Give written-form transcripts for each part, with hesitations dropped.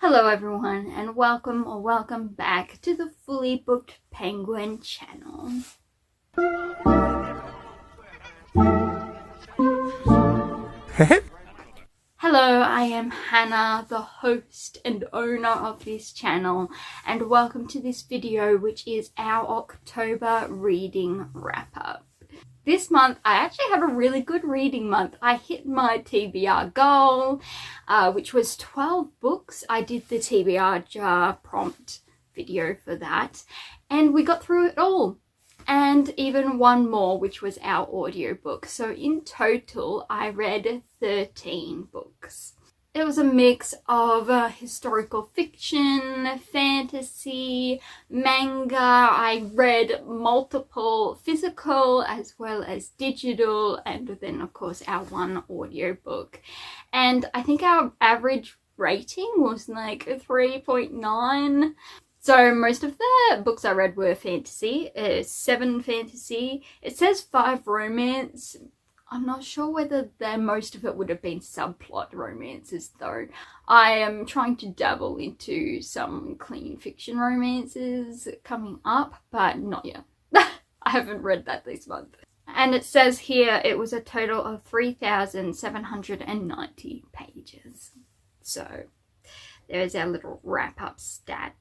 Hello everyone, and welcome back to the Fully Booked Penguin channel. Hello, I am Hannah, the host and owner of this channel, and welcome to this video, which is our October reading wrap-up. This month, I actually had a really good reading month. I hit my TBR goal, which was 12 books. I did the TBR jar prompt video for that, and we got through it all. And even one more, which was our audiobook. So in total, I read 13 books. It was a mix of historical fiction, fantasy, manga. I read multiple physical as well as digital, and then of course our one audiobook. And I think our average rating was like 3.9. So most of the books I read were fantasy, 7 fantasy. It says 5 romance. I'm not sure whether most of it would have been subplot romances though. I am trying to dabble into some clean fiction romances coming up, but not yet. I haven't read that this month. And it says here it was a total of 3,790 pages. So there's our little wrap-up stats.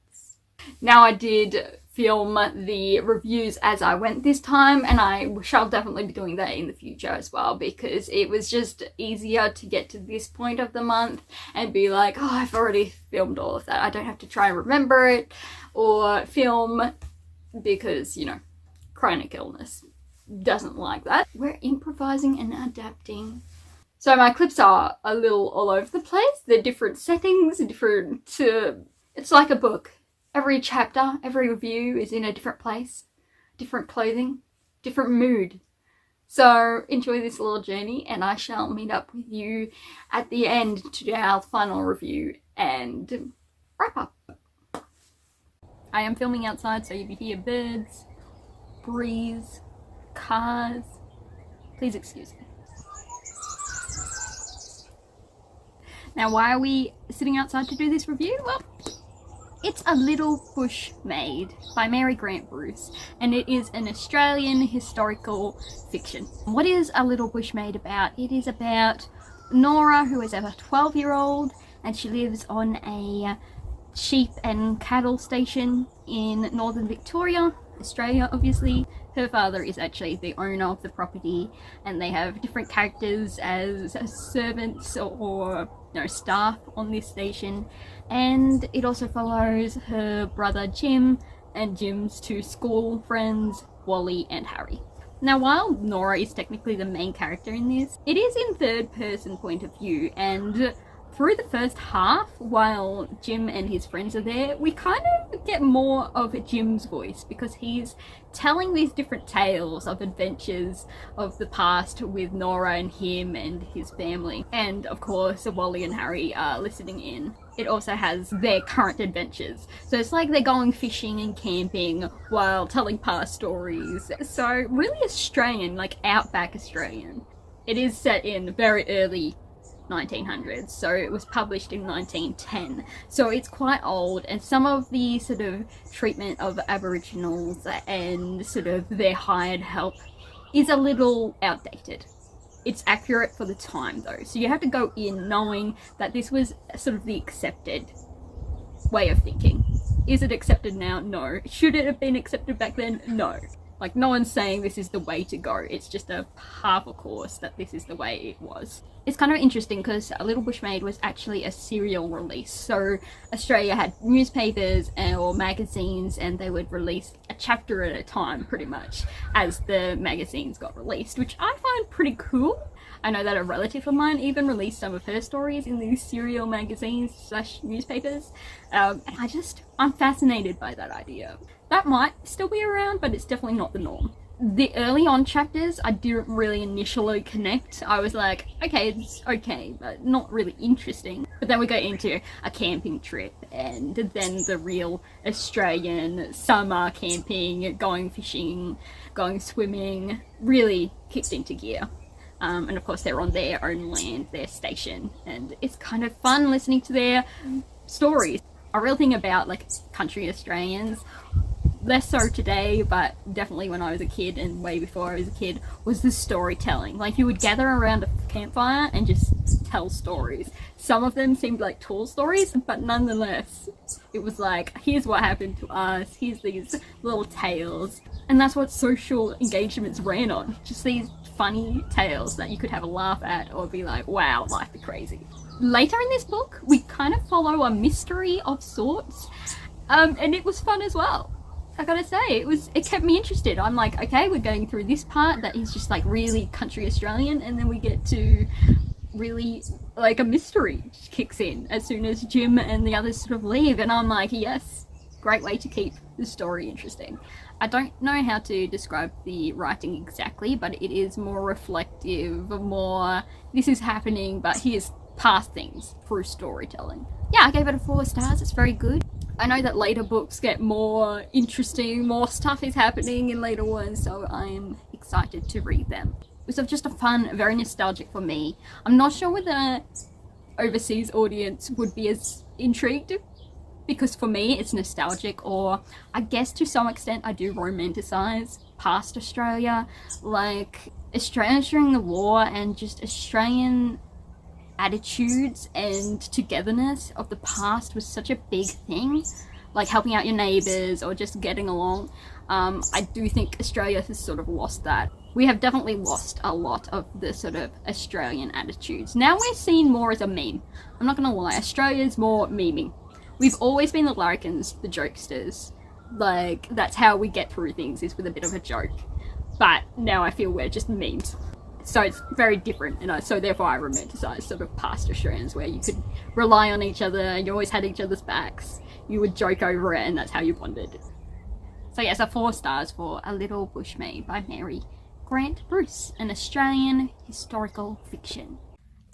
Now I did film the reviews as I went this time, and I shall definitely be doing that in the future as well, because it was just easier to get to this point of the month and be like, oh, I've already filmed all of that. I don't have to try and remember it or film, because, you know, chronic illness doesn't like that. We're improvising and adapting. So my clips are a little all over the place. They're different settings, it's like a book. Every chapter, every review is in a different place, different clothing, different mood. So enjoy this little journey, and I shall meet up with you at the end to do our final review and wrap up. I am filming outside, so you hear birds, breeze, cars. Please excuse me. Now, why are we sitting outside to do this review? Well, it's A Little Bush Maid by Mary Grant Bruce, and it is an Australian historical fiction. What is A Little Bush Maid about? It is about Nora, who is a 12-year-old, and she lives on a sheep and cattle station in northern Victoria, Australia obviously. Her father is actually the owner of the property, and they have different characters as servants or staff on this station. And it also follows her brother Jim and Jim's 2 school friends, Wally and Harry. Now, while Nora is technically the main character in this, it is in third-person point of view, and through the first half, while Jim and his friends are there, we kind of get more of Jim's voice, because he's telling these different tales of adventures of the past with Nora and him and his family. And of course, Wally and Harry are listening in. It also has their current adventures. So it's like they're going fishing and camping while telling past stories. So really Australian, like outback Australian. It is set in very early 1900s, so it was published in 1910, so it's quite old, and some of the sort of treatment of Aboriginals and sort of their hired help is a little outdated. It's accurate for the time though, so you have to go in knowing that this was sort of the accepted way of thinking. Is it accepted now? No. Should it have been accepted back then? No. Like, no one's saying this is the way to go. It's just a half a course that this is the way it was. It's kind of interesting because A Little Bush Maid was actually a serial release. So Australia had newspapers or magazines, and they would release a chapter at a time pretty much as the magazines got released, which I find pretty cool. I know that a relative of mine even released some of her stories in these serial magazines / newspapers. And I'm fascinated by that idea. That might still be around, but it's definitely not the norm. The early on chapters, I didn't really initially connect. I was like, okay, it's okay, but not really interesting. But then we go into a camping trip, and then the real Australian summer camping, going fishing, going swimming, really kicked into gear. And of course they're on their own land, their station, and it's kind of fun listening to their stories. A real thing about like country Australians, less so today, but definitely when I was a kid and way before I was a kid, was the storytelling. Like, you would gather around a campfire and just tell stories. Some of them seemed like tall stories, but nonetheless, it was like, here's what happened to us, here's these little tales. And that's what social engagements ran on. Just these funny tales that you could have a laugh at or be like, wow, life is crazy. Later in this book, we kind of follow a mystery of sorts, and it was fun as well. I gotta say, it kept me interested. I'm like, okay, we're going through this part that is just like really country Australian, and then we get to really like a mystery kicks in as soon as Jim and the others sort of leave, and I'm like, yes, great way to keep the story interesting. I don't know how to describe the writing exactly, but it is more reflective, more this is happening, but here's past things through storytelling. Yeah, I gave it 4 stars. It's very good. I know that later books get more interesting, more stuff is happening in later ones, so I'm excited to read them. It was just a fun, very nostalgic for me. I'm not sure whether an overseas audience would be as intrigued, because for me it's nostalgic, or I guess to some extent I do romanticize past Australia, like Australians during the war and just Australian attitudes and togetherness of the past was such a big thing, like helping out your neighbours or just getting along. I do think Australia has sort of lost that. We have definitely lost a lot of the sort of Australian attitudes. Now we're seen more as a meme. I'm not gonna lie, Australia's more meming. We've always been the larrikins, the jokesters. Like, that's how we get through things, is with a bit of a joke. But now I feel we're just memes. So it's very different, and so therefore I romanticize sort of past Australians where you could rely on each other, you always had each other's backs, you would joke over it, and that's how you bonded. So yes, 4 stars for A Little Bush Maid by Mary Grant Bruce, an Australian historical fiction.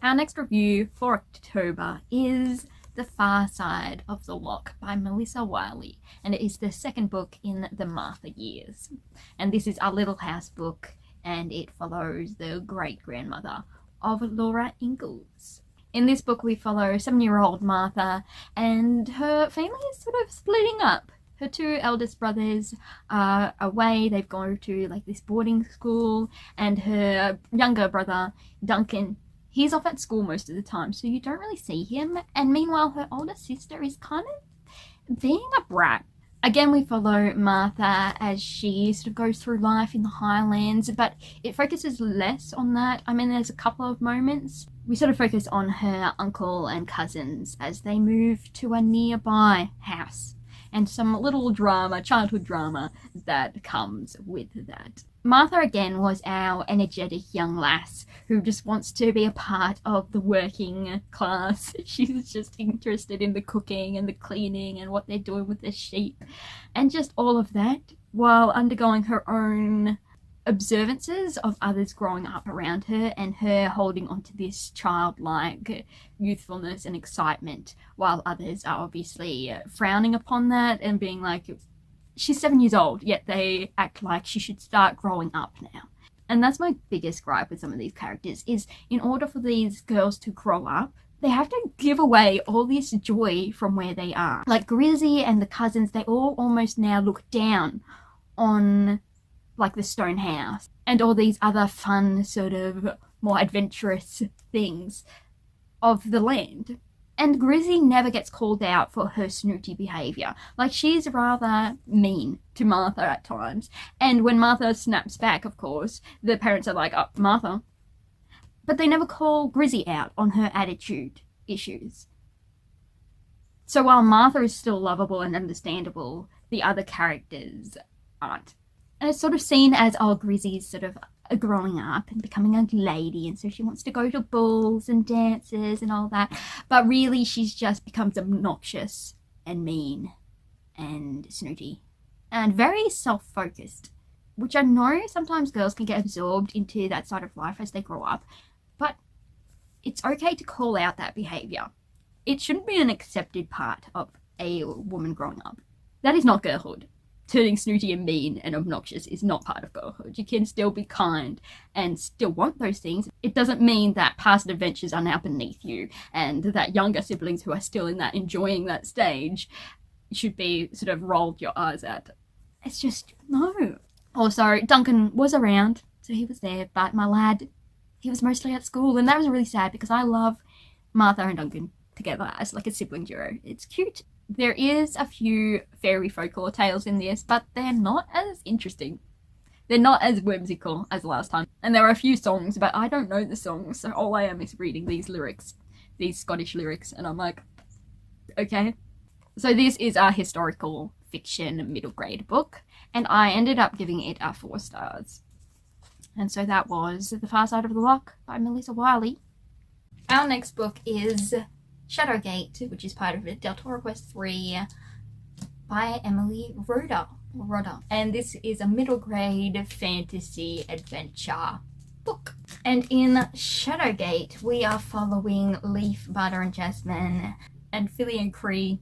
Our next review for October is The Far Side of the Loch by Melissa Wiley, and it is the 2nd book in the Martha years. And this is a Little House book, and it follows the great-grandmother of Laura Ingalls. In this book we follow 7-year-old Martha, and her family is sort of splitting up. Her 2 eldest brothers are away, they've gone to like this boarding school, and her younger brother, Duncan, he's off at school most of the time, so you don't really see him, and meanwhile her older sister is kind of being a brat. Again, we follow Martha as she sort of goes through life in the Highlands, but it focuses less on that. I mean, there's a couple of moments. We sort of focus on her uncle and cousins as they move to a nearby house, and some little drama, childhood drama, that comes with that. Martha, again, was our energetic young lass who just wants to be a part of the working class. She's just interested in the cooking and the cleaning and what they're doing with the sheep and just all of that, while undergoing her own observances of others growing up around her and her holding onto this childlike youthfulness and excitement, while others are obviously frowning upon that and being like, she's 7 years old, yet they act like she should start growing up now. And that's my biggest gripe with some of these characters, is in order for these girls to grow up, they have to give away all this joy from where they are. Like Grizzy and the cousins, they all almost now look down on like the stone house and all these other fun sort of more adventurous things of the land. And Grizzy never gets called out for her snooty behaviour. Like, she's rather mean to Martha at times. And when Martha snaps back, of course, the parents are like, oh, Martha. But they never call Grizzy out on her attitude issues. So while Martha is still lovable and understandable, the other characters aren't. And it's sort of seen as, oh, Grizzy's sort of growing up and becoming a lady, and so she wants to go to balls and dances and all that, but really she's just becomes obnoxious and mean and snooty and very self-focused, which I know sometimes girls can get absorbed into that side of life as they grow up, but it's okay to call out that behaviour. It shouldn't be an accepted part of a woman growing up. That is not girlhood. turning snooty and mean and obnoxious is not part of girlhood. You can still be kind and still want those things. It doesn't mean that past adventures are now beneath you and that younger siblings who are still in that enjoying that stage should be sort of rolled your eyes at. It's just, no. Also, Duncan was around, so he was there, but my lad, he was mostly at school, and that was really sad because I love Martha and Duncan together as like a sibling duo. It's cute. There is a few fairy folklore tales in this, but they're not as interesting. They're not as whimsical as last time. And there are a few songs, but I don't know the songs, so all I am is reading these lyrics, these Scottish lyrics, and I'm like, okay. So this is a historical fiction middle grade book, and I ended up giving it a 4 stars. And so that was The Far Side of the Loch by Melissa Wiley. Our next book is Shadowgate, which is part of it, Deltora Quest 3 by Emily Rodda. And this is a middle grade fantasy adventure book. And in Shadowgate, we are following Leaf, Butter and Jasmine and Philly and Cree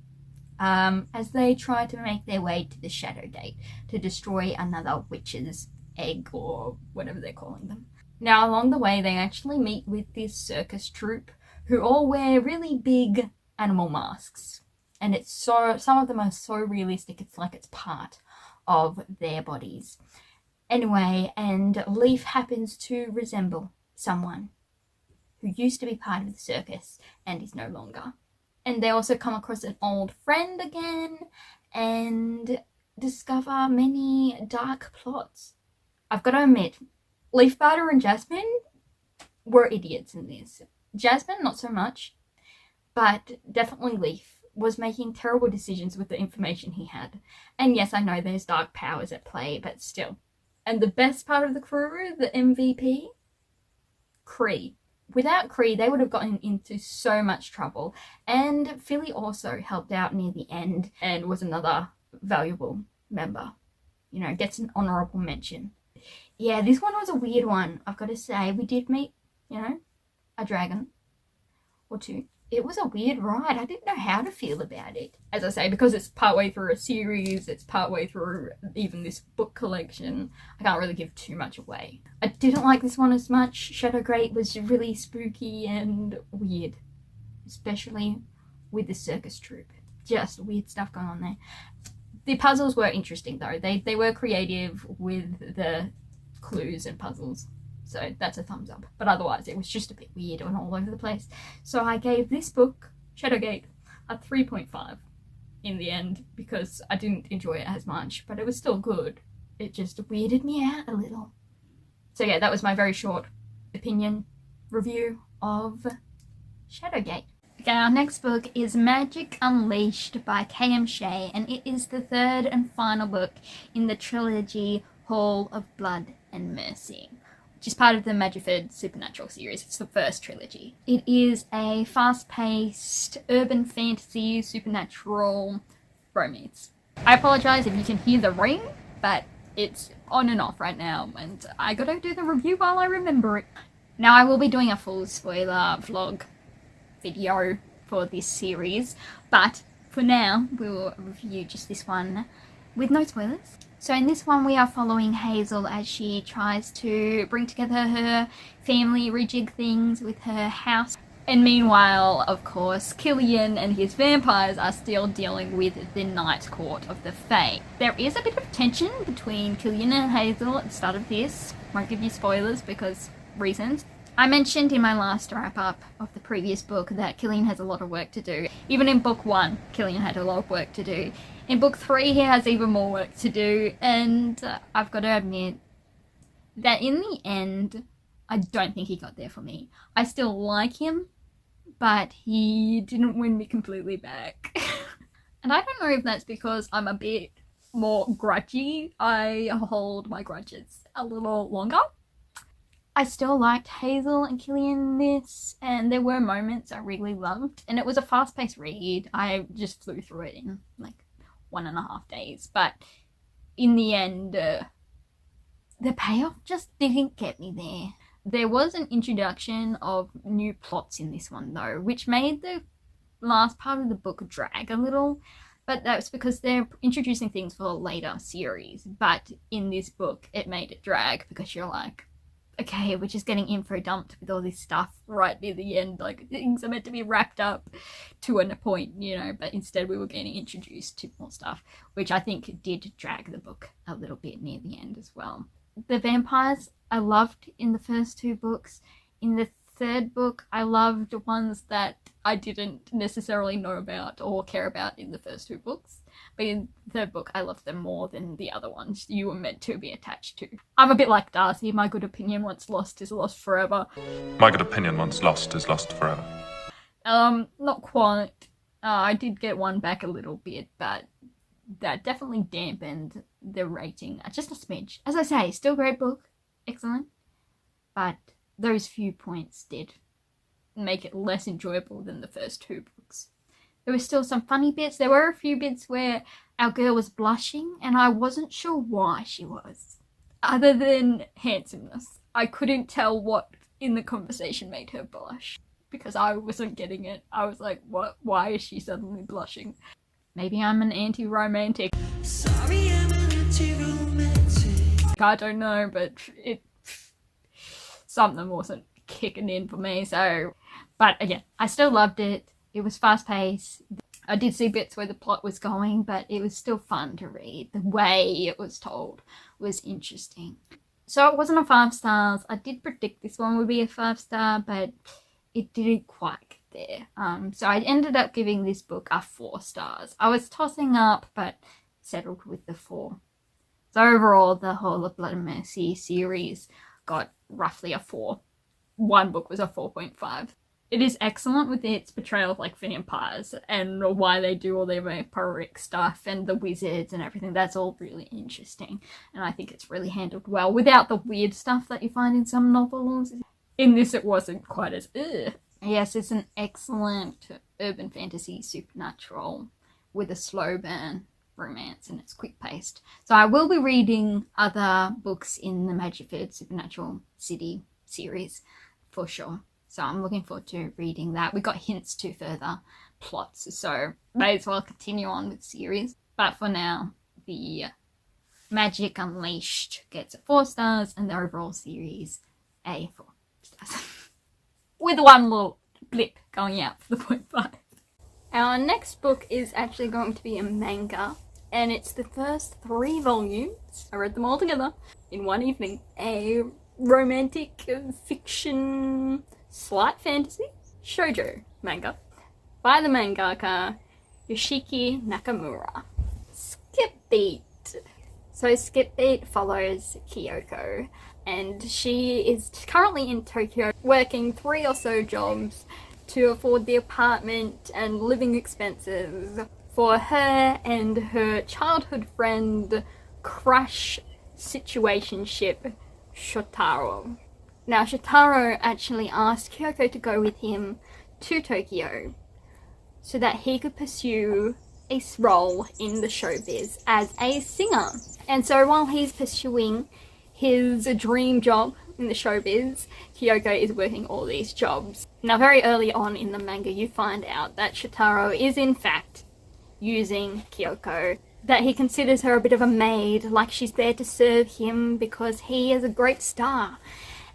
as they try to make their way to the Shadowgate to destroy another witch's egg or whatever they're calling them. Now, along the way, they actually meet with this circus troupe who all wear really big animal masks. And it's so, some of them are so realistic, it's like it's part of their bodies. Anyway, and Leaf happens to resemble someone who used to be part of the circus and is no longer. And they also come across an old friend again and discover many dark plots. I've got to admit, Leaf, Butter and Jasmine were idiots in this. Jasmine, not so much, but definitely Leaf was making terrible decisions with the information he had. And yes, I know there's dark powers at play, but still. And the best part of the crew, the MVP, Cree. Without Cree, they would have gotten into so much trouble. And Philly also helped out near the end and was another valuable member. You know, gets an honourable mention. Yeah, this one was a weird one, I've got to say. We did meet, you know, a dragon or two. It was a weird ride. I didn't know how to feel about it. As I say, because it's partway through a series, it's partway through even this book collection, I can't really give too much away. I didn't like this one as much. Shadowgate was really spooky and weird, especially with the circus troupe. Just weird stuff going on there. The puzzles were interesting though. They were creative with the clues and puzzles. So that's a thumbs up. But otherwise, it was just a bit weird and all over the place. So I gave this book, Shadowgate, a 3.5 in the end because I didn't enjoy it as much. But it was still good. It just weirded me out a little. So yeah, that was my very short opinion review of Shadowgate. Okay, our next book is Magic Unleashed by K.M. Shea, and it is the third and final book in the trilogy Hall of Blood and Mercy, which is part of the Magiford Supernatural series. It's the first trilogy. It is a fast-paced urban fantasy supernatural romance. I apologise if you can hear the ring, but it's on and off right now, and I gotta do the review while I remember it. Now, I will be doing a full spoiler vlog video for this series, but for now, we'll review just this one with no spoilers. So in this one, we are following Hazel as she tries to bring together her family, rejig things with her house. And meanwhile, of course, Killian and his vampires are still dealing with the Night Court of the Fae. There is a bit of tension between Killian and Hazel at the start of this. Won't give you spoilers because reasons. I mentioned in my last wrap-up of the previous book that Killian has a lot of work to do. Even in book 1, Killian had a lot of work to do. In book 3, he has even more work to do, and I've got to admit that in the end, I don't think he got there for me. I still like him, but he didn't win me completely back. And I don't know if that's because I'm a bit more grudgy. I hold my grudges a little longer. I still liked Hazel and Killian in this, and there were moments I really loved, and it was a fast-paced read. I just flew through it in like 1.5 days, but in the end, the payoff just didn't get me there. There was an introduction of new plots in this one though, which made the last part of the book drag a little, But that's because they're introducing things for a later series. But in this book, it made it drag because you're like, okay, we're just getting info dumped with all this stuff right near the end. Like, things are meant to be wrapped up to a point, you know, but instead we were getting introduced to more stuff, which I think did drag the book a little bit near the end as well. The vampires I loved in the first 2 books. In the 3rd book, I loved ones that I didn't necessarily know about or care about in the first 2 books. But in the 3rd book, I loved them more than the other ones you were meant to be attached to. I'm a bit like Darcy. My good opinion, once lost, is lost forever. My good opinion, once lost, is lost forever. Not quite. I did get one back a little bit, but that definitely dampened the rating. Just a smidge. As I say, still great book. Excellent. But those few points did make it less enjoyable than the first 2 books. There were still some funny bits. There were a few bits where our girl was blushing, and I wasn't sure why she was. Other than handsomeness. I couldn't tell what in the conversation made her blush, because I wasn't getting it. I was like, what? Why is she suddenly blushing? Maybe I'm an anti-romantic. Sorry, I'm an anti-romantic. I don't know, but something wasn't kicking in for me, so... But again, I still loved it. It was fast-paced. I did see bits where the plot was going, but it was still fun to read. The way it was told was interesting. So it wasn't a 5 stars. I did predict this one would be a 5-star, but it didn't quite get there. So I ended up giving this book a 4 stars. I was tossing up, but settled with the 4. So overall, the whole of Blood and Mercy series got roughly a 4. One book was a 4.5. It is excellent with its portrayal of like vampires and why they do all their vampiric stuff and the wizards and everything. That's all really interesting, and I think it's really handled well without the weird stuff that you find in some novels. In this, it wasn't quite as ugh. Yes, it's an excellent urban fantasy supernatural with a slow burn romance, and it's quick paced. So I will be reading other books in the Magiford Supernatural City series for sure. So I'm looking forward to reading that. We got hints to further plots, so may as well continue on with the series. But for now, the Magic Unleashed gets a 4 stars, and the overall series a 4 stars. With one little blip going out for the 0.5. Our next book is actually going to be a manga, and it's the first 3 volumes. I read them all together in one evening. A romantic fiction slight fantasy shoujo manga by the mangaka Yoshiki Nakamura. Skip Beat. So Skip Beat follows Kyoko, and she is currently in Tokyo working 3 or so jobs to afford the apartment and living expenses for her and her childhood friend crush situationship Shotaro. Now, Shotaro actually asked Kyoko to go with him to Tokyo so that he could pursue a role in the showbiz as a singer. And so while he's pursuing his dream job in the showbiz, Kyoko is working all these jobs. Now, very early on in the manga, you find out that Shotaro is in fact using Kyoko, that he considers her a bit of a maid, like she's there to serve him because he is a great star.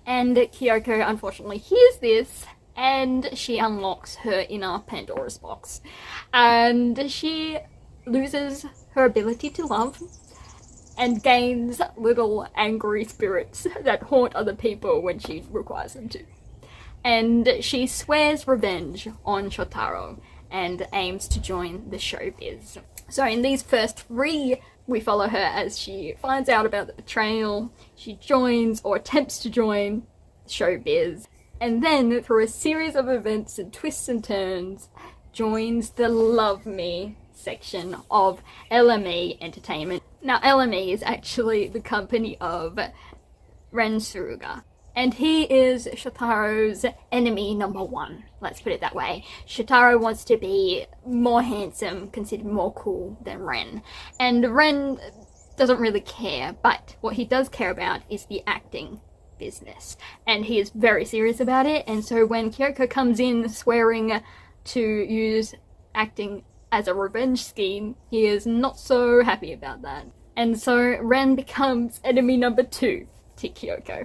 And Kyoko unfortunately hears this, and she unlocks her inner Pandora's box. And she loses her ability to love and gains little angry spirits that haunt other people when she requires them to. And she swears revenge on Shotaro and aims to join the showbiz. So in these first 3, we follow her as she finds out about the betrayal, she joins or attempts to join showbiz, and then through a series of events and twists and turns, joins the Love Me section of LME Entertainment. Now, LME is actually the company of Ren Suruga, and he is Shotaro's enemy number 1. Let's put it that way. Shotaro wants to be more handsome, considered more cool than Ren. And Ren doesn't really care, but what he does care about is the acting business. And he is very serious about it. And so when Kyoko comes in swearing to use acting as a revenge scheme, he is not so happy about that. And so Ren becomes enemy number 2 to Kyoko.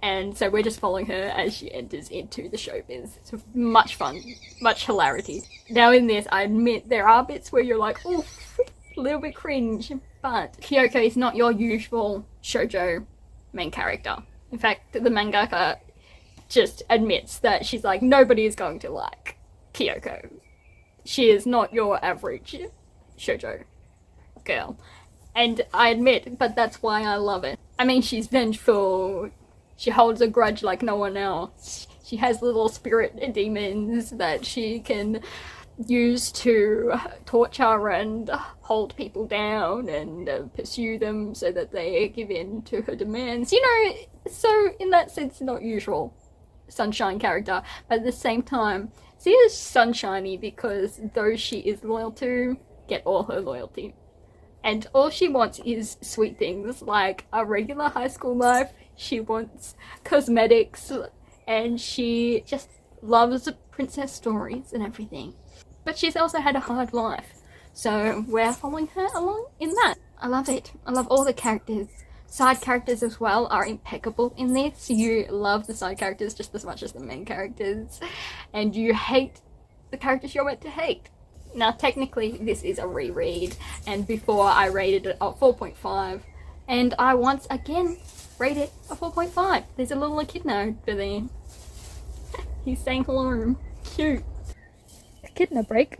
And so we're just following her as she enters into the showbiz. It's much fun, much hilarity. Now in this, I admit there are bits where you're like, oh, a little bit cringe, but Kyoko is not your usual shoujo main character. In fact, the mangaka just admits that she's like, nobody is going to like Kyoko. She is not your average shoujo girl. And I admit, but that's why I love it. I mean, she's vengeful, she holds a grudge like no one else, she has little spirit demons that she can use to torture and hold people down and pursue them so that they give in to her demands. You know, so in that sense, not usual sunshine character, but at the same time, she is sunshiny because those she is loyal to get all her loyalty. And all she wants is sweet things like a regular high school life. She wants cosmetics and she just loves princess stories and everything. But she's also had a hard life, so we're following her along in that. I love it. I love all the characters. Side characters as well are impeccable in this. You love the side characters just as much as the main characters, and you hate the characters you're meant to hate. Now technically this is a reread, and before I rated it a 4.5, and I once again rate it a 4.5. There's a little echidna over there. He's saying hello. Cute. Echidna break.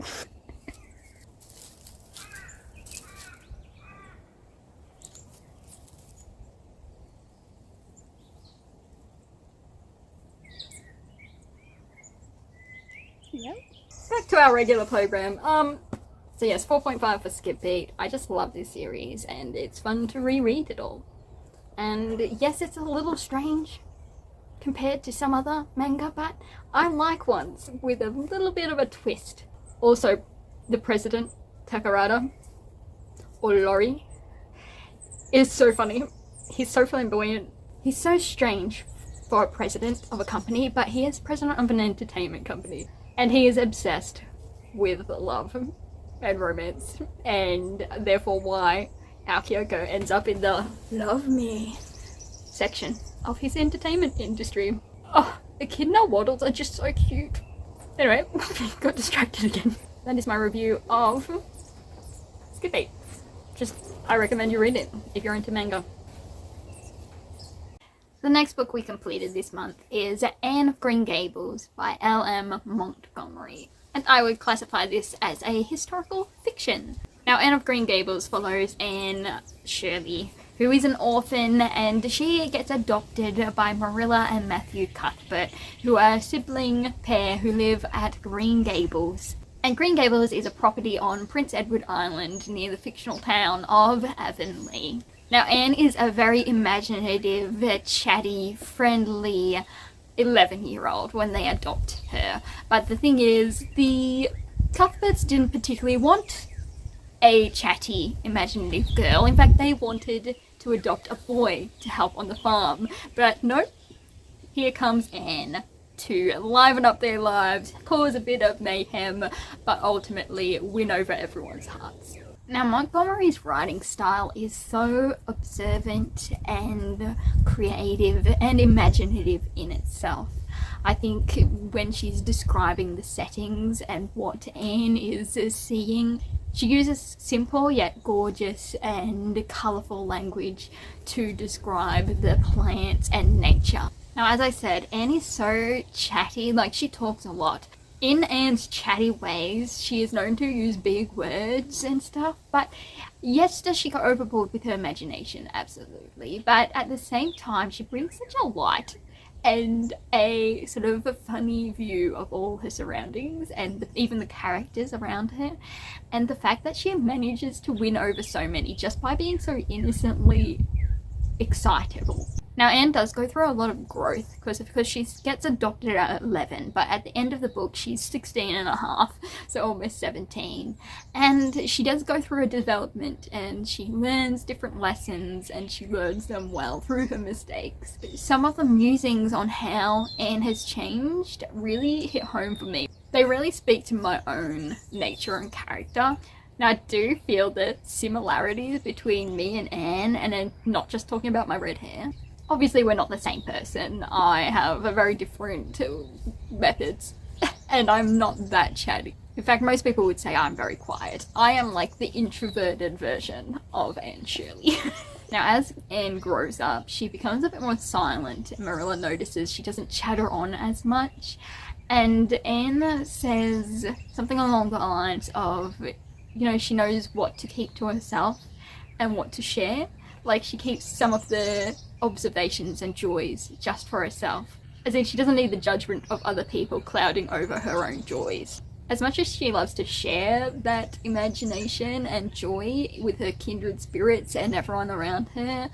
Yep. Back to our regular program. So yes, 4.5 for Skip Beat. I just love this series and it's fun to reread it all. And yes, it's a little strange compared to some other manga, but I like ones with a little bit of a twist. Also, the president, Takarada, or Lori, is so funny. He's so flamboyant. He's so strange for a president of a company, but he is president of an entertainment company. And he is obsessed with love and romance, and therefore why our Kyoko ends up in the love me section of his entertainment industry. Oh, echidna waddles are just so cute. Anyway, got distracted again. That is my review of Skip Beat. I recommend you read it if you're into manga. The next book we completed this month is Anne of Green Gables by L.M. Montgomery, and I would classify this as a historical fiction. Now, Anne of Green Gables follows Anne Shirley, who is an orphan, and she gets adopted by Marilla and Matthew Cuthbert, who are a sibling pair who live at Green Gables. And Green Gables is a property on Prince Edward Island near the fictional town of Avonlea. Now, Anne is a very imaginative, chatty, friendly 11-year-old when they adopt her. But the thing is, the Cuthberts didn't particularly want a chatty, imaginative girl. In fact, they wanted to adopt a boy to help on the farm. But nope, here comes Anne to liven up their lives, cause a bit of mayhem, but ultimately win over everyone's hearts. Now, Montgomery's writing style is so observant and creative and imaginative in itself. I think when she's describing the settings and what Anne is seeing, she uses simple yet gorgeous and colourful language to describe the plants and nature. Now, as I said, Anne is so chatty, like she talks a lot. In Anne's chatty ways, she is known to use big words and stuff, but yes, does she go overboard with her imagination? Absolutely. But at the same time, she brings such a light and a sort of a funny view of all her surroundings and even the characters around her, and the fact that she manages to win over so many just by being so innocently excitable. Now, Anne does go through a lot of growth because she gets adopted at 11, but at the end of the book she's 16 and a half, so almost 17, and she does go through a development and she learns different lessons and she learns them well through her mistakes. Some of the musings on how Anne has changed really hit home for me. They really speak to my own nature and character. Now, I do feel the similarities between me and Anne, and I'm not just talking about my red hair. Obviously, we're not the same person. I have a very different methods, and I'm not that chatty. In fact, most people would say I'm very quiet. I am like the introverted version of Anne Shirley. Now, as Anne grows up, she becomes a bit more silent. Marilla notices she doesn't chatter on as much. And Anne says something along the lines of, you know, she knows what to keep to herself and what to share. Like, she keeps some of the observations and joys just for herself. As in, she doesn't need the judgment of other people clouding over her own joys. As much as she loves to share that imagination and joy with her kindred spirits and everyone around her,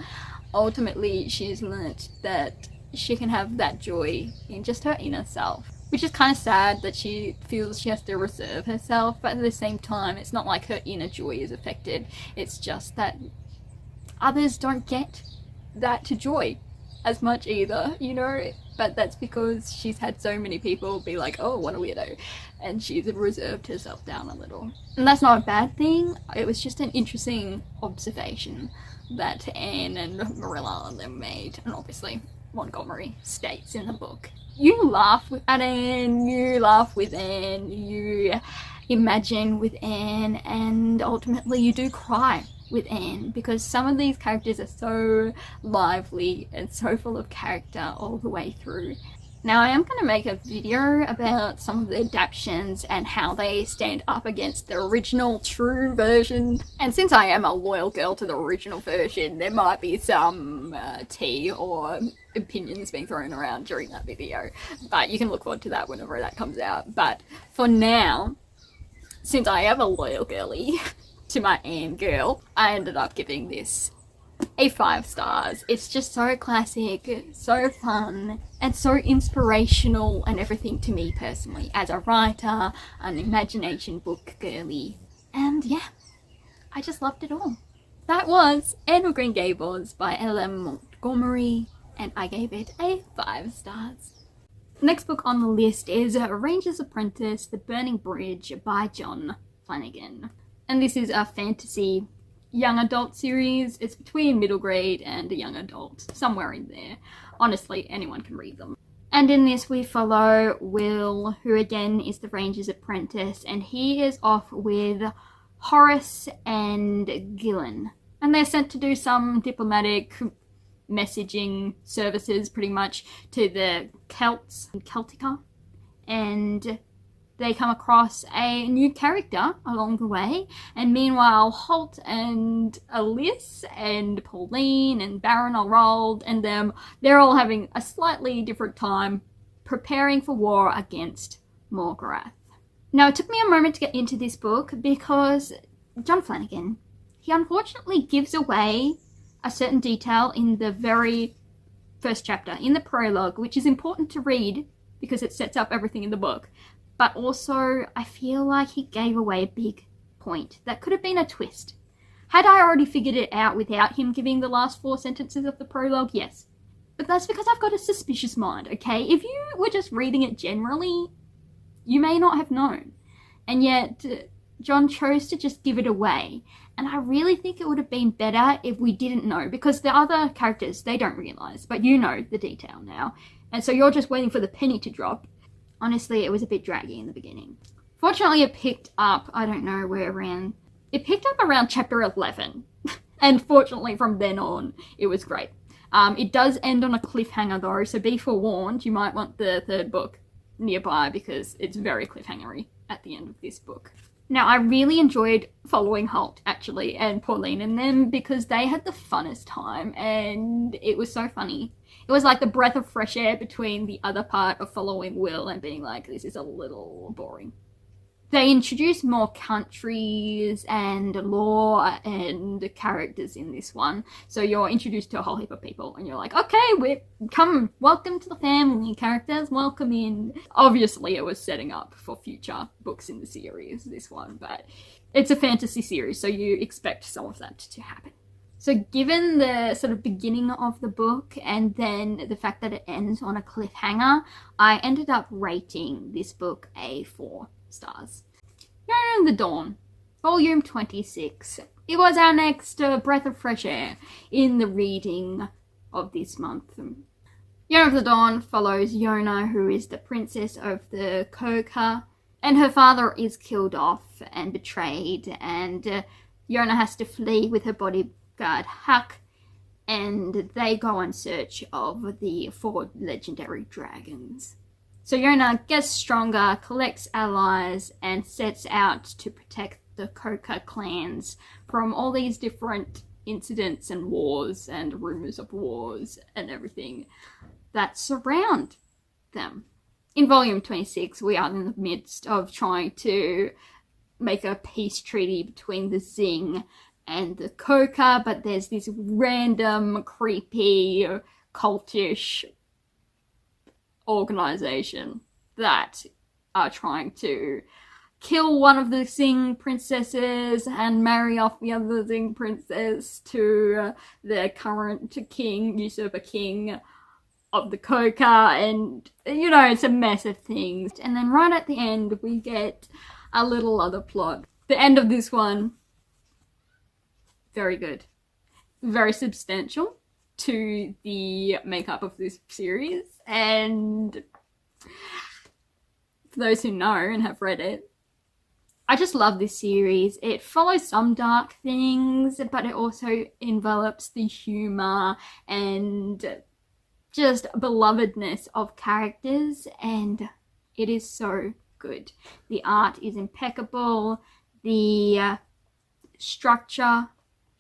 ultimately she's learnt that she can have that joy in just her inner self. Which is kind of sad that she feels she has to reserve herself, but at the same time, it's not like her inner joy is affected. It's just that others don't get that joy as much either, you know? But that's because she's had so many people be like, oh, what a weirdo. And she's reserved herself down a little. And that's not a bad thing. It was just an interesting observation that Anne and Marilla and them made. And obviously Montgomery states in the book. You laugh at Anne, you laugh with Anne, you imagine with Anne, and ultimately you do cry with Anne, because some of these characters are so lively and so full of character all the way through. Now, I am going to make a video about some of the adaptations and how they stand up against the original true version. And since I am a loyal girl to the original version, there might be some tea or opinions being thrown around during that video. But you can look forward to that whenever that comes out. But for now, since I am a loyal girly to my Anne girl, I ended up giving this a 5 stars. It's just so classic, so fun, and so inspirational and everything to me personally as a writer, an imagination book girly, and yeah, I just loved it all. That was Anne of Green Gables by L.M. Montgomery, and I gave it a 5 stars. The next book on the list is Ranger's Apprentice, The Burning Bridge by John Flanagan, and this is a fantasy young adult series. It's between middle grade and a young adult, somewhere in there. Honestly, anyone can read them. And in this we follow Will, who again is the Ranger's apprentice, and he is off with Horace and Gillen. And they're sent to do some diplomatic messaging services, pretty much, to the Celtica, and they come across a new character along the way, and meanwhile Holt and Alice and Pauline and Baron Roald and them, they're all having a slightly different time preparing for war against Morgorath. Now, it took me a moment to get into this book because John Flanagan, he unfortunately gives away a certain detail in the very first chapter, in the prologue, which is important to read because it sets up everything in the book. But also, I feel like he gave away a big point that could have been a twist. Had I already figured it out without him giving the last 4 sentences of the prologue? Yes. But that's because I've got a suspicious mind, okay? If you were just reading it generally, you may not have known. And yet, John chose to just give it away. And I really think it would have been better if we didn't know, because the other characters, they don't realise, but you know the detail now. And so you're just waiting for the penny to drop. Honestly, it was a bit draggy in the beginning. Fortunately, it picked up, I don't know where around, it picked up around chapter 11. And fortunately, from then on, it was great. It does end on a cliffhanger though, so be forewarned, you might want the 3rd book nearby because it's very cliffhangery at the end of this book. Now, I really enjoyed following Holt, actually, and Pauline and them, because they had the funnest time, and it was so funny. It was like the breath of fresh air between the other part of following Will and being like, this is a little boring. They introduce more countries and lore and characters in this one. So you're introduced to a whole heap of people and you're like, okay, welcome to the family, characters, welcome in. Obviously it was setting up for future books in the series, this one, but it's a fantasy series, so you expect some of that to happen. So given the sort of beginning of the book and then the fact that it ends on a cliffhanger, I ended up rating this book a 4 stars. Yona of the Dawn, volume 26. It was our next breath of fresh air in the reading of this month. Yona of the Dawn follows Yona, who is the princess of the Koka, and her father is killed off and betrayed, and Yona has to flee with her bodyguard Huck, and they go in search of the 4 legendary dragons. So Yona gets stronger, collects allies, and sets out to protect the Koka clans from all these different incidents and wars and rumors of wars and everything that surround them. In volume 26, we are in the midst of trying to make a peace treaty between the Zing and the Koka, but there's this random, creepy, cultish organization that are trying to kill one of the Zing princesses and marry off the other Zing princess to their current king, usurper king of the Koka, and it's a mess of things. And then right at the end we get a little other plot. The end of this one, very good, very substantial to the makeup of this series, and for those who know and have read it, I just love this series. It follows some dark things, but it also envelops the humor and just belovedness of characters, and it is so good. The art is impeccable, the structure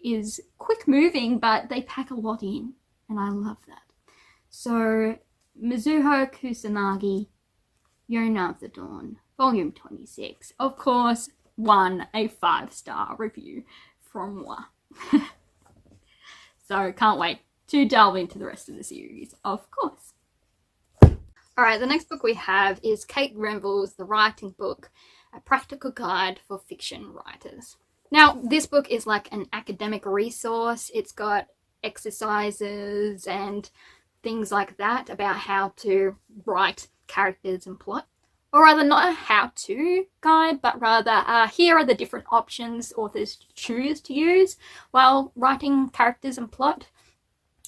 is quick moving, but they pack a lot in, and I love that. So Mizuho Kusanagi, Yona of the Dawn, volume 26, of course won a 5-star review from moi. So can't wait to delve into the rest of the series, of course. Alright, the next book we have is Kate Grenville's The Writing Book, a practical guide for fiction writers. Now, this book is like an academic resource. It's got exercises and things like that about how to write characters and plot. Or rather, not a how-to guide, but rather here are the different options authors choose to use while writing characters and plot,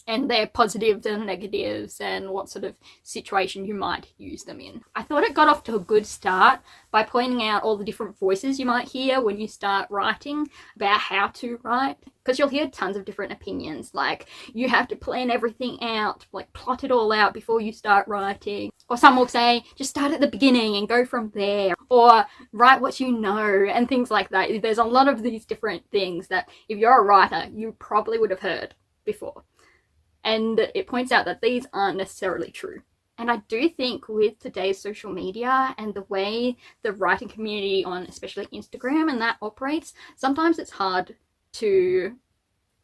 and their positives and negatives and what sort of situation you might use them in. I thought it got off to a good start by pointing out all the different voices you might hear when you start writing about how to write, because you'll hear tons of different opinions, like you have to plan everything out, like plot it all out before you start writing, or some will say just start at the beginning and go from there, or write what you know, and things like that. There's a lot of these different things that if you're a writer you probably would have heard before. And it points out that these aren't necessarily true. And I do think with today's social media and the way the writing community on especially Instagram and that operates, sometimes it's hard to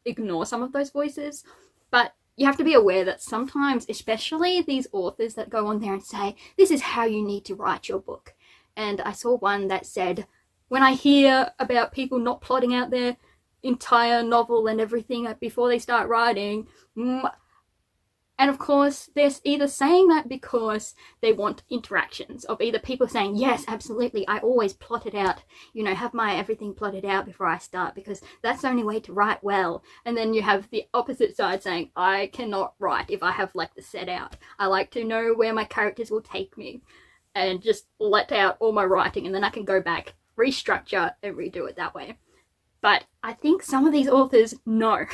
ignore some of those voices. But you have to be aware that sometimes, especially these authors that go on there and say, this is how you need to write your book. And I saw one that said, when I hear about people not plotting out their entire novel and everything before they start writing, and of course they're either saying that because they want interactions of either people saying, yes, absolutely, I always plot it out, have my everything plotted out before I start because that's the only way to write well. And then you have the opposite side saying, I cannot write if I have like the set out. I like to know where my characters will take me and just let out all my writing, and then I can go back, restructure and redo it that way. But I think some of these authors know.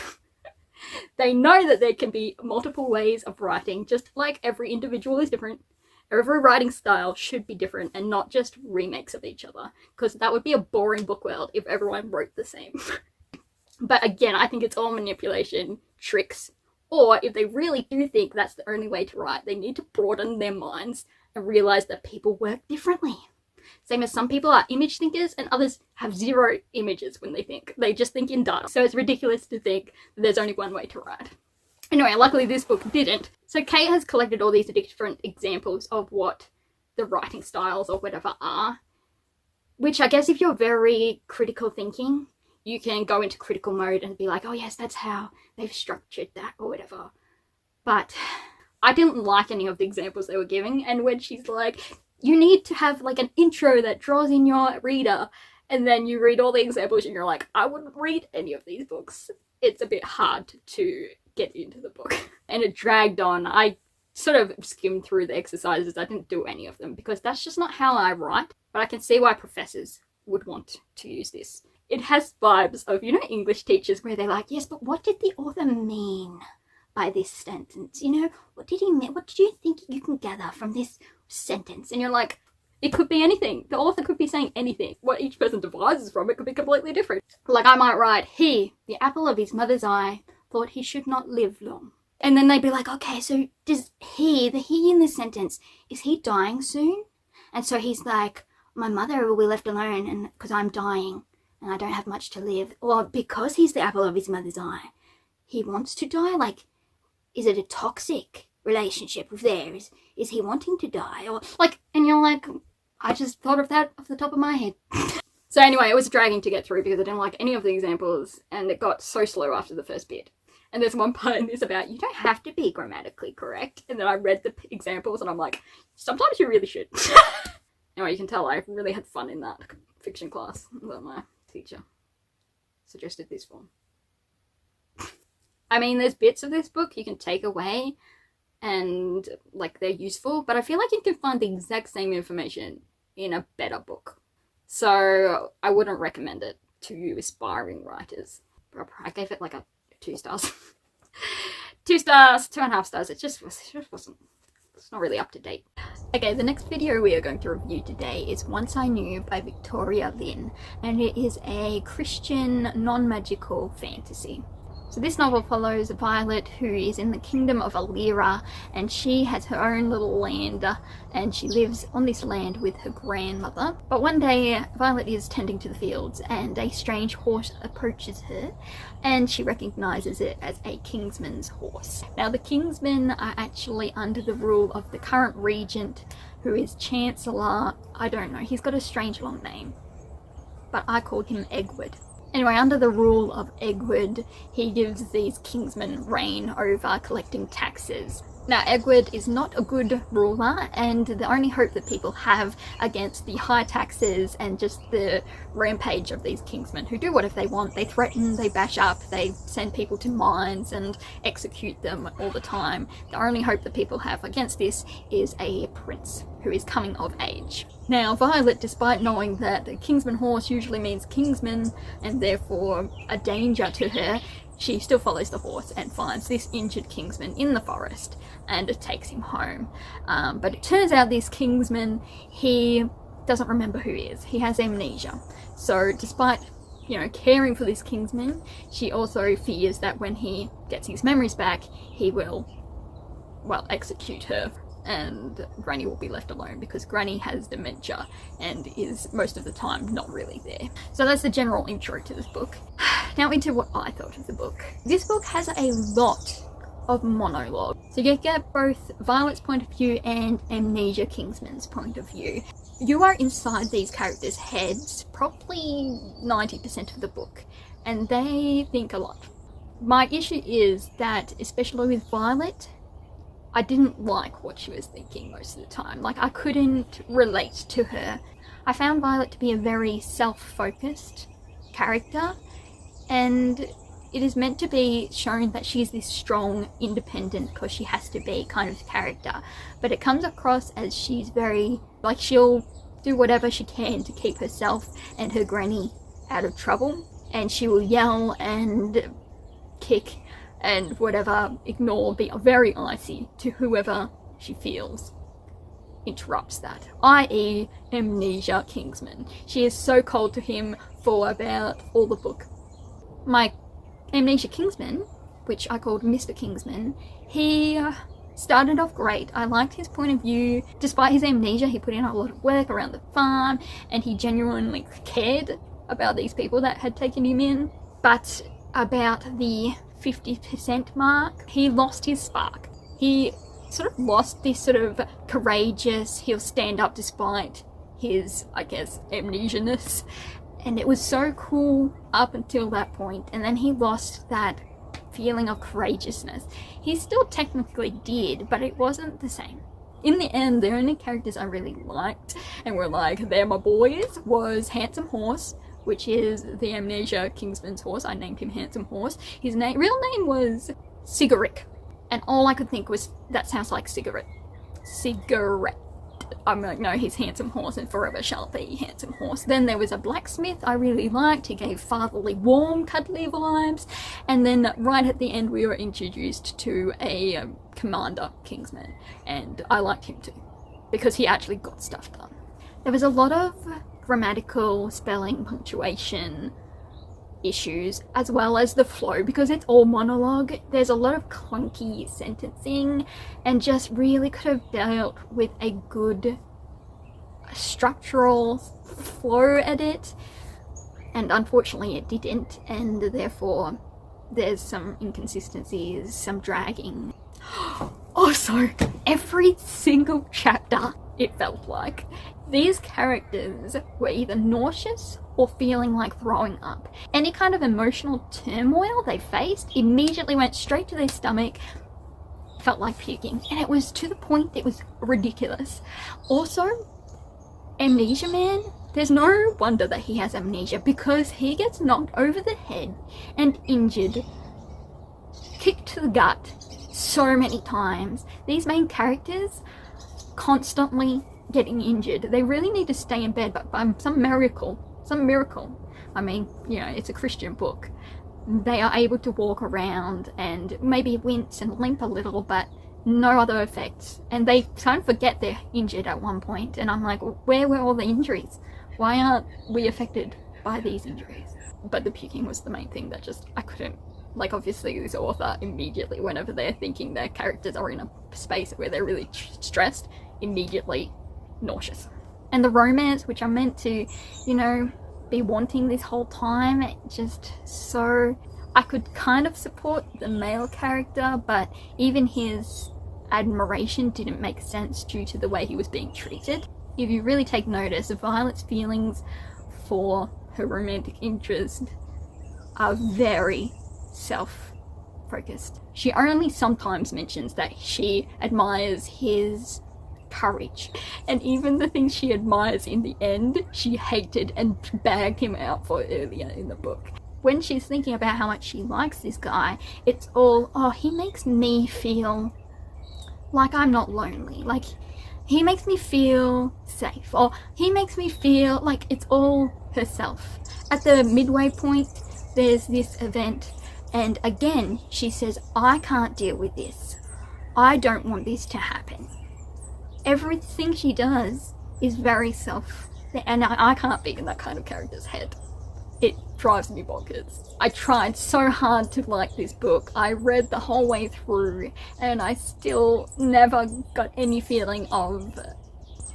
They know that there can be multiple ways of writing, just like every individual is different. Every writing style should be different and not just remakes of each other, because that would be a boring book world if everyone wrote the same. But again, I think it's all manipulation, tricks, or if they really do think that's the only way to write, they need to broaden their minds and realize that people work differently. Same as some people are image thinkers and others have zero images when they think. They just think in data. So it's ridiculous to think that there's only one way to write. Anyway, luckily this book didn't. So Kate has collected all these different examples of what the writing styles or whatever are, which I guess if you're very critical thinking, you can go into critical mode and be like, oh yes, that's how they've structured that or whatever. But I didn't like any of the examples they were giving, and when she's like, you need to have like an intro that draws in your reader, and then you read all the examples and you're like, I wouldn't read any of these books. It's a bit hard to get into the book. And it dragged on. I sort of skimmed through the exercises. I didn't do any of them because that's just not how I write. But I can see why professors would want to use this. It has vibes of, you know, English teachers where they're like, yes, but what did the author mean by this sentence? You know, what did he mean? What do you think you can gather from this sentence? And you're like, it could be anything. The author could be saying anything. What each person devises from it could be completely different. Like I might write, he, the apple of his mother's eye, thought he should not live long. And then they'd be like, okay, so does he, the he in this sentence, is he dying soon? And so he's like, my mother will be left alone and because I'm dying and I don't have much to live. Or because he's the apple of his mother's eye, he wants to die? Like, is it a toxic relationship with theirs? Is he wanting to die? Or like, and you're like, I just thought of that off the top of my head. So anyway, it was dragging to get through because I didn't like any of the examples and it got so slow after the first bit. And there's one part in this about, you don't have to be grammatically correct. And then I read the examples and I'm like, sometimes you really should. Anyway, you can tell I really had fun in that fiction class that my teacher suggested this for. I mean, there's bits of this book you can take away and like they're useful, but I feel like you can find the exact same information in a better book. So I wouldn't recommend it to you aspiring writers. I gave it like a 2 stars. 2 stars, 2.5 stars. It just wasn't, it's not really up to date. Okay, the next video we are going to review today is Once I Knew by Victoria Lynn, and it is a Christian non-magical fantasy. So this novel follows Violet, who is in the kingdom of Alira, and she has her own little land, and she lives on this land with her grandmother. But one day, Violet is tending to the fields, and a strange horse approaches her, and she recognises it as a Kingsman's horse. Now, the Kingsmen are actually under the rule of the current regent, who is Chancellor, I don't know, he's got a strange long name, but I called him Egward. Anyway, under the rule of Egward, he gives these Kingsmen reign over collecting taxes. Now, Egward is not a good ruler, and the only hope that people have against the high taxes and just the rampage of these Kingsmen, who do whatever they want. They threaten, they bash up, they send people to mines and execute them all the time. The only hope that people have against this is a prince who is coming of age. Now, Violet, despite knowing that the Kingsman horse usually means Kingsman and therefore a danger to her, she still follows the horse and finds this injured Kingsman in the forest and takes him home. But it turns out this Kingsman, he doesn't remember who he is. He has amnesia. So despite, you know, caring for this Kingsman, she also fears that when he gets his memories back, he will, well, execute her. And Granny will be left alone because Granny has dementia and is most of the time not really there. So that's the general intro to this book. Now into what I thought of the book. This book has a lot of monologue. So you get both Violet's point of view and Amnesia Kingsman's point of view. You are inside these characters' heads probably 90% of the book, and they think a lot. My issue is that, especially with Violet, I didn't like what she was thinking most of the time. Like, I couldn't relate to her. I found Violet to be a very self-focused character, and it is meant to be shown that she's this strong, independent, because she has to be kind of character. But it comes across as she's very, like, she'll do whatever she can to keep herself and her granny out of trouble. And she will yell and kick and whatever, ignore, be very icy to whoever she feels interrupts that, i.e. Amnesia Kingsman. She is so cold to him for about all the book. My Amnesia Kingsman, which I called Mr. Kingsman, he started off great. I liked his point of view. Despite his amnesia, he put in a lot of work around the farm and he genuinely cared about these people that had taken him in. But about the 50% mark, he lost his spark. He sort of lost this sort of courageous, he'll stand up despite his, I guess, amnesia-ness. And it was so cool up until that point, and then he lost that feeling of courageousness. He still technically did, but it wasn't the same. In the end, the only characters I really liked, and were like, they're my boys, was Handsome Horse, which is the Amnesia Kingsman's horse. I named him Handsome Horse. His real name was Cigarette. And all I could think was, that sounds like cigarette. Cigarette. I'm like, no, he's Handsome Horse and forever shall be Handsome Horse. Then there was a blacksmith I really liked. He gave fatherly, warm, cuddly vibes. And then right at the end, we were introduced to a commander Kingsman. And I liked him too, because he actually got stuff done. There was a lot of grammatical, spelling, punctuation issues, as well as the flow, because it's all monologue. There's a lot of clunky sentencing, and just really could have dealt with a good structural flow edit, and unfortunately it didn't, and therefore there's some inconsistencies, some dragging. Also, every single chapter, it felt like these characters were either nauseous or feeling like throwing up. Any kind of emotional turmoil they faced immediately went straight to their stomach, felt like puking, and it was to the point it was ridiculous. Also, Amnesia Man, there's no wonder that he has amnesia, because he gets knocked over the head and injured, kicked to the gut so many times. These main characters constantly getting injured. They really need to stay in bed, but by some miracle, I mean, you know, it's a Christian book, they are able to walk around and maybe wince and limp a little, but no other effects. And they kind of forget they're injured at one point, and I'm like, where were all the injuries? Why aren't we affected by these injuries? But the puking was the main thing that just, I couldn't, like, obviously this author immediately, whenever they're thinking their characters are in a space where they're really stressed, immediately nauseous. And the romance, which I'm meant to, you know, be wanting this whole time, just so, I could kind of support the male character, but even his admiration didn't make sense due to the way he was being treated. If you really take notice, Violet's feelings for her romantic interest are very self-focused. She only sometimes mentions that she admires his courage, and even the things she admires in the end, she hated and bagged him out for earlier in the book. When she's thinking about how much she likes this guy, it's all, oh, he makes me feel like I'm not lonely, like he makes me feel safe, or he makes me feel like, it's all herself. At the midway point, there's this event, and again she says, I can't deal with this, I don't want this to happen. Everything she does is very self, and I can't be in that kind of character's head. It drives me bonkers. I tried so hard to like this book. I read the whole way through, and I still never got any feeling of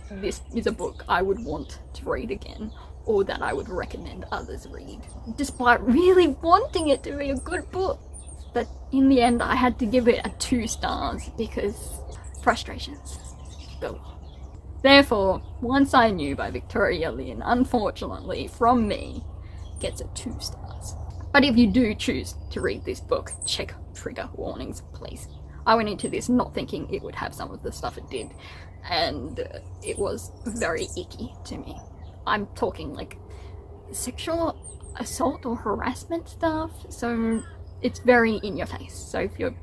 this is a book I would want to read again, or that I would recommend others read, despite really wanting it to be a good book. But in the end, I had to give it a 2 stars because frustrations. Therefore, Once I Knew by Victoria Lynn, unfortunately, from me, gets a 2 stars. But if you do choose to read this book, check trigger warnings, please. I went into this not thinking it would have some of the stuff it did, and it was very icky to me. I'm talking like sexual assault or harassment stuff, so it's very in your face. So if you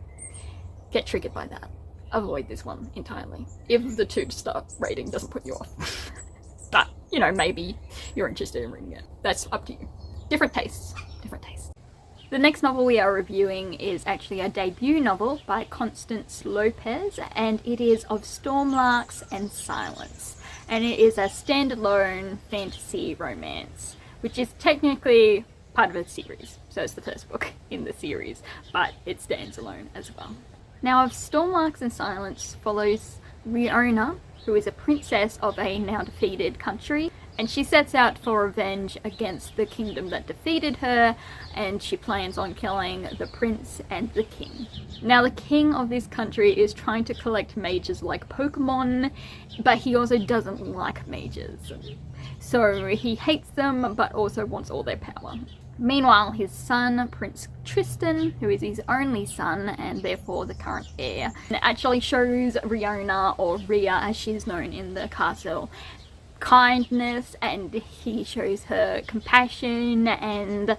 get triggered by that, avoid this one entirely, if the 2-star rating doesn't put you off. But, you know, maybe you're interested in reading it. That's up to you. Different tastes. Different tastes. The next novel we are reviewing is actually a debut novel by Constance Lopez, and it is Of Stormlarks and Silence. And it is a standalone fantasy romance, which is technically part of a series. So it's the first book in the series, but it stands alone as well. Now, Of Stormlarks and Silence follows Ryeo-Han, who is a princess of a now defeated country, And she sets out for revenge against the kingdom that defeated her, and she plans on killing the prince and the king. Now, the king of this country is trying to collect mages like Pokemon, but he also doesn't like mages. So he hates them, but also wants all their power. Meanwhile, his son, Prince Tristan, who is his only son and therefore the current heir, actually shows Ryona, or Rhea as she's known in the castle, kindness, and he shows her compassion, and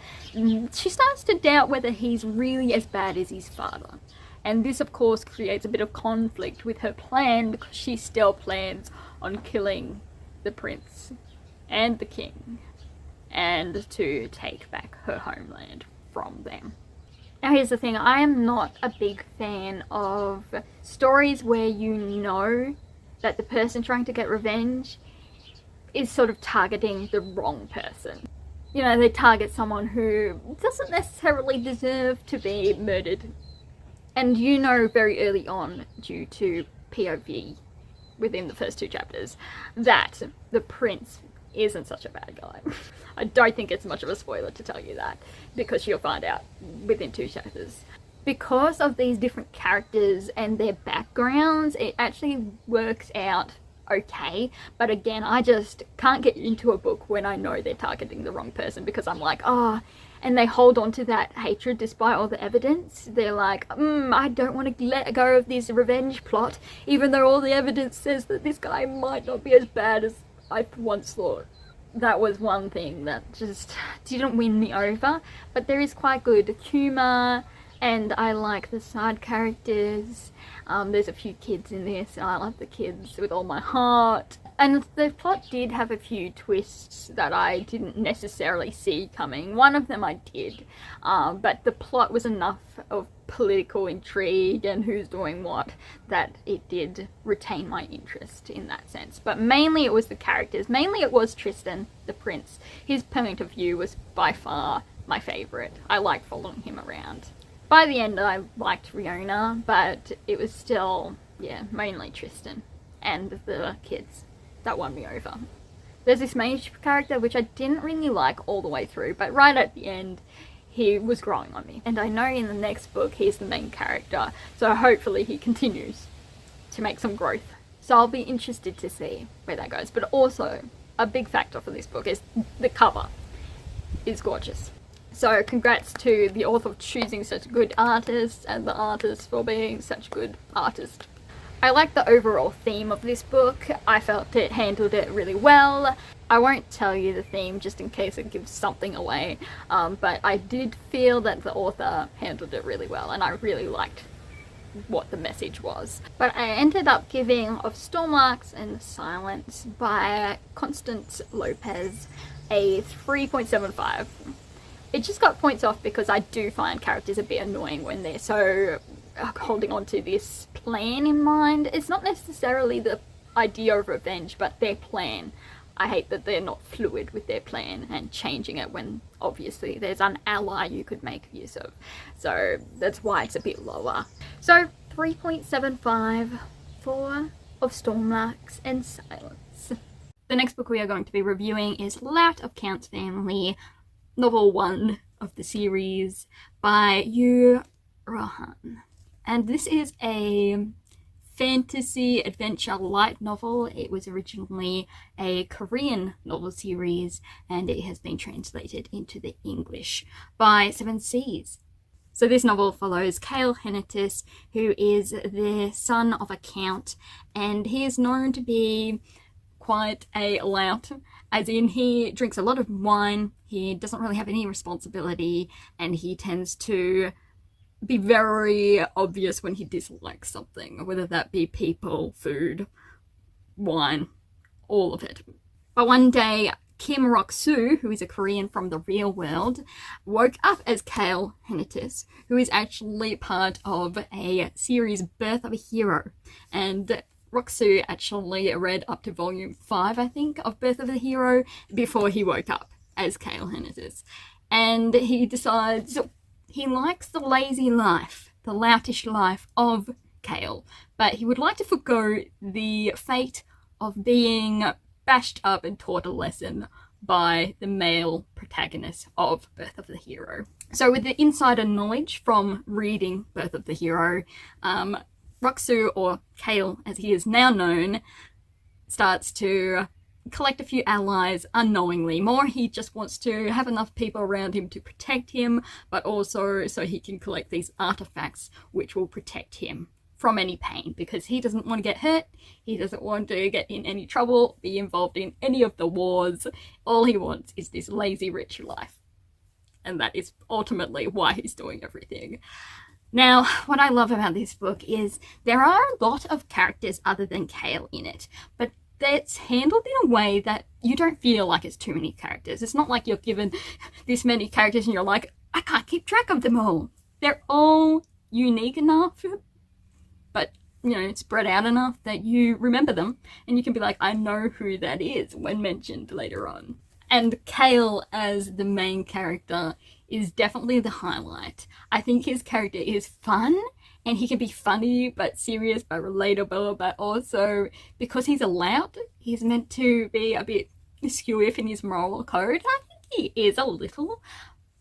she starts to doubt whether he's really as bad as his father. And this of course creates a bit of conflict with her plan, because she still plans on killing the prince and the king, and to take back her homeland from them. Now here's the thing, I am not a big fan of stories where you know that the person trying to get revenge is sort of targeting the wrong person. You know, they target someone who doesn't necessarily deserve to be murdered. And you know very early on, due to POV within the first 2 chapters, that the prince isn't such a bad guy. I don't think it's much of a spoiler to tell you that, because you'll find out within 2 chapters. Because of these different characters and their backgrounds, it actually works out okay, but again, I just can't get into a book when I know they're targeting the wrong person, because I'm like, oh, and they hold on to that hatred despite all the evidence. They're like, I don't want to let go of this revenge plot, even though all the evidence says that this guy might not be as bad as I once thought. That was one thing that just didn't win me over, but there is quite good humour, and I like the side characters. There's a few kids in this, and I love the kids with all my heart. And the plot did have a few twists that I didn't necessarily see coming. One of them I did, but the plot was enough of political intrigue and who's doing what that it did retain my interest in that sense. But mainly it was the characters. Mainly it was Tristan, the prince. His point of view was by far my favourite. I liked following him around. By the end I liked Ryona, but it was still, yeah, mainly Tristan and the kids that won me over. There's this mage character which I didn't really like all the way through, but right at the end he was growing on me. And I know in the next book he's the main character, so hopefully he continues to make some growth. So I'll be interested to see where that goes. But also, a big factor for this book is the cover is gorgeous. So congrats to the author for choosing such good artists, and the artist for being such good artist. I like the overall theme of this book. I felt it handled it really well. I won't tell you the theme just in case it gives something away, but I did feel that the author handled it really well, and I really liked what the message was. But I ended up giving Of Stormlarks and Silence by Constance Lopez a 3.75. It just got points off because I do find characters a bit annoying when they're so holding on to this plan in mind. It's not necessarily the idea of revenge, but their plan. I hate that they're not fluid with their plan and changing it when obviously there's an ally you could make use of. So that's why it's a bit lower. So 3.75 for Of Stormlarks and Silence. The next book we are going to be reviewing is Lout of Count's Family, novel 1 of the series by Ryeo-Han. And this is a fantasy adventure light novel. It was originally a Korean novel series, and it has been translated into the English by 7 Seas. So this novel follows Cale Hennetis, who is the son of a count, and he is known to be quite a lout, as in he drinks a lot of wine, he doesn't really have any responsibility, and he tends to be very obvious when he dislikes something, whether that be people, food, wine, all of it. But one day, Kim Rok-soo, who is a Korean from the real world, woke up as Cale Hennetis, who is actually part of a series, Birth of a Hero. And Rok-soo actually read up to volume 5, I think, of Birth of a Hero before he woke up as Cale Hennetis. And he decides he likes the lazy life, the loutish life of Cale, but he would like to forgo the fate of being bashed up and taught a lesson by the male protagonist of Birth of the Hero. So with the insider knowledge from reading Birth of the Hero, Roxu, or Kale as he is now known, starts to collect a few allies unknowingly. More, he just wants to have enough people around him to protect him, but also so he can collect these artifacts which will protect him from any pain, because he doesn't want to get hurt, he doesn't want to get in any trouble, be involved in any of the wars. All he wants is this lazy rich life. And that is ultimately why he's doing everything. Now, what I love about this book is there are a lot of characters other than Kale in it, but it's handled in a way that you don't feel like it's too many characters. It's not like you're given this many characters and you're like, I can't keep track of them all. They're all unique enough, but, you know, spread out enough that you remember them and you can be like, I know who that is when mentioned later on. And Kale as the main character is definitely the highlight. I think his character is fun, and he can be funny but serious but relatable, but also because he's a Lout, he's meant to be a bit skewiff in his moral code. I think he is a little,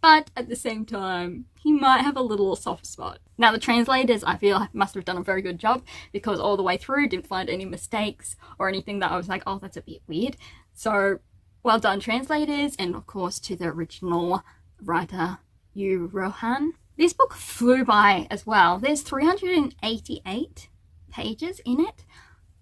but at the same time, he might have a little soft spot. Now, the translators, I feel, must have done a very good job, because all the way through, didn't find any mistakes or anything that I was like, oh, that's a bit weird. So, well done, translators, and of course to the original writer, Ryeo-Han. This book flew by as well. There's 388 pages in it.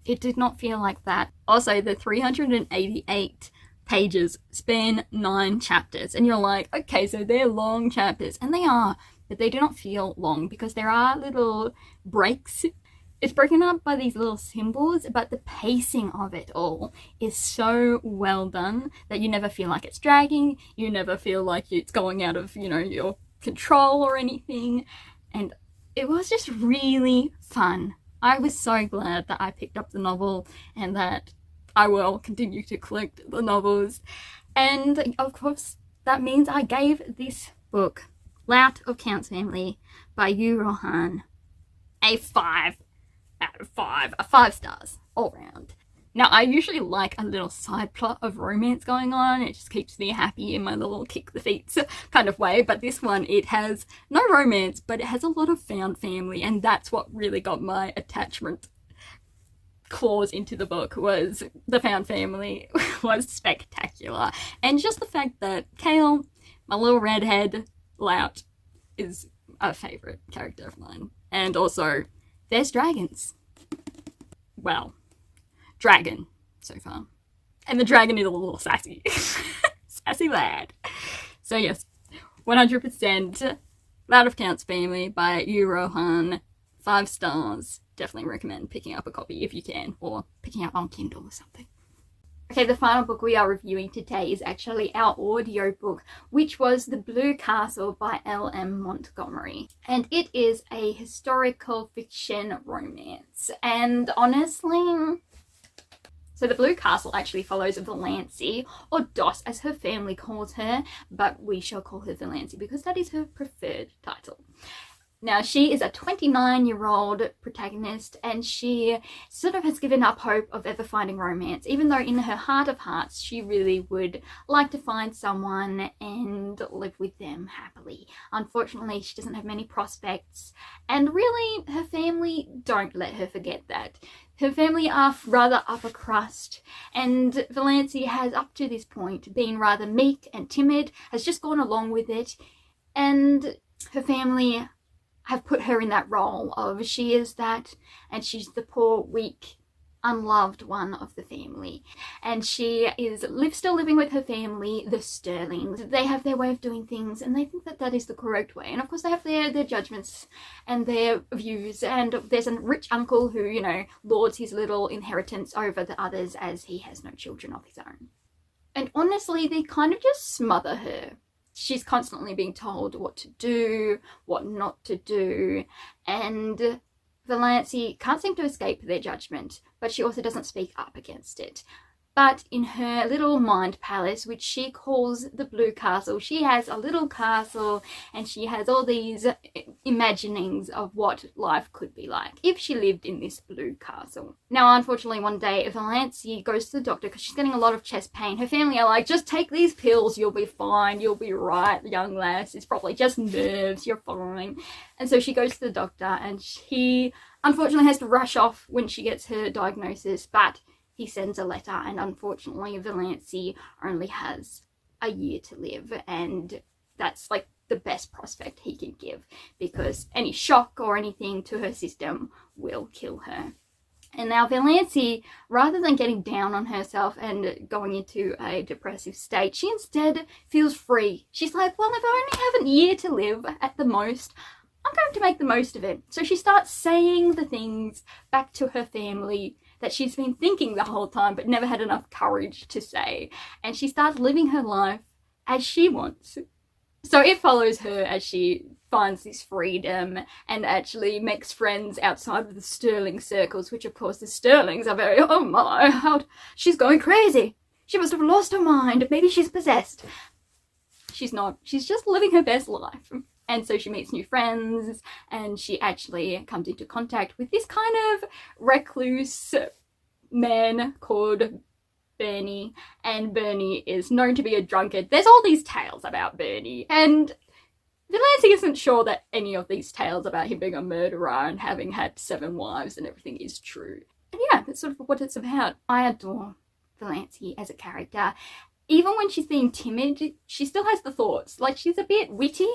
It did not feel like that. Also, the 388 pages span 9 chapters, and you're like, okay, so they're long chapters, and they are, but they do not feel long because there are little breaks. It's broken up by these little symbols, but the pacing of it all is so well done that you never feel like it's dragging, you never feel like it's going out of, you know, your control or anything, and it was just really fun. I was so glad that I picked up the novel and that I will continue to collect the novels, and of course that means I gave this book, Lout of Count's Family by Ryeo-Han, a 5 out of 5, 5 stars all round. Now, I usually like a little side plot of romance going on. It just keeps me happy in my little kick the feet kind of way. But this one, it has no romance, but it has a lot of found family. And that's what really got my attachment clause into the book, was the found family was spectacular. And just the fact that Kale, my little redhead Lout, is a favourite character of mine. And also, there's dragons. Well, dragon so far, and the dragon is a little sassy. Sassy lad. So yes, 100% Lout of Count's Family by Ryeo-Han, 5 stars. Definitely recommend picking up a copy if you can, or picking up on Kindle or something. Okay, the final book we are reviewing today is actually our audio book, which was The Blue Castle by L.M. Montgomery. And it is a historical fiction romance. And honestly, so The Blue Castle actually follows Valancy, or Dos as her family calls her, but we shall call her Valancy because that is her preferred title. Now, she is a 29-year-old protagonist, and she sort of has given up hope of ever finding romance, even though in her heart of hearts she really would like to find someone and live with them happily. Unfortunately, she doesn't have many prospects, and really her family don't let her forget that. Her family are rather upper crust, and Valancy has up to this point been rather meek and timid, has just gone along with it, and her family have put her in that role of she is that, and she's the poor, weak, unloved one of the family. And she is still living with her family, the Sterlings. They have their way of doing things, and they think that that is the correct way. And of course they have their judgments and their views, and there's a rich uncle who, you know, lords his little inheritance over the others as he has no children of his own. And honestly, they kind of just smother her. She's constantly being told what to do, what not to do, and Valancy can't seem to escape their judgment, but she also doesn't speak up against it. But in her little mind palace, which she calls the Blue Castle, she has a little castle, and she has all these imaginings of what life could be like if she lived in this blue castle. Now, unfortunately, one day Valancy goes to the doctor because she's getting a lot of chest pain. Her family are like, just take these pills, you'll be fine, you'll be right, young lass, it's probably just nerves, you're fine. And so she goes to the doctor, and he unfortunately has to rush off when she gets her diagnosis, but he sends a letter, and unfortunately Valancy only has a year to live, and that's like the best prospect he can give, because any shock or anything to her system will kill her. And now Valancy, rather than getting down on herself and going into a depressive state, she instead feels free. She's like, well, if I only have a year to live at the most, I'm going to make the most of it. So she starts saying the things back to her family that she's been thinking the whole time but never had enough courage to say. And she starts living her life as she wants. So it follows her as she finds this freedom and actually makes friends outside of the Sterling circles, which of course the Sterlings are very, oh my, how she's going crazy. She must have lost her mind. Maybe she's possessed. She's not. She's just living her best life. And so she meets new friends, and she actually comes into contact with this kind of recluse man called Bernie, and Bernie is known to be a drunkard. There's all these tales about Bernie, and Valancy isn't sure that any of these tales about him being a murderer and having had 7 wives and everything is true. And yeah, that's sort of what it's about. I adore Valancy as a character. Even when she's being timid, she still has the thoughts. Like, she's a bit witty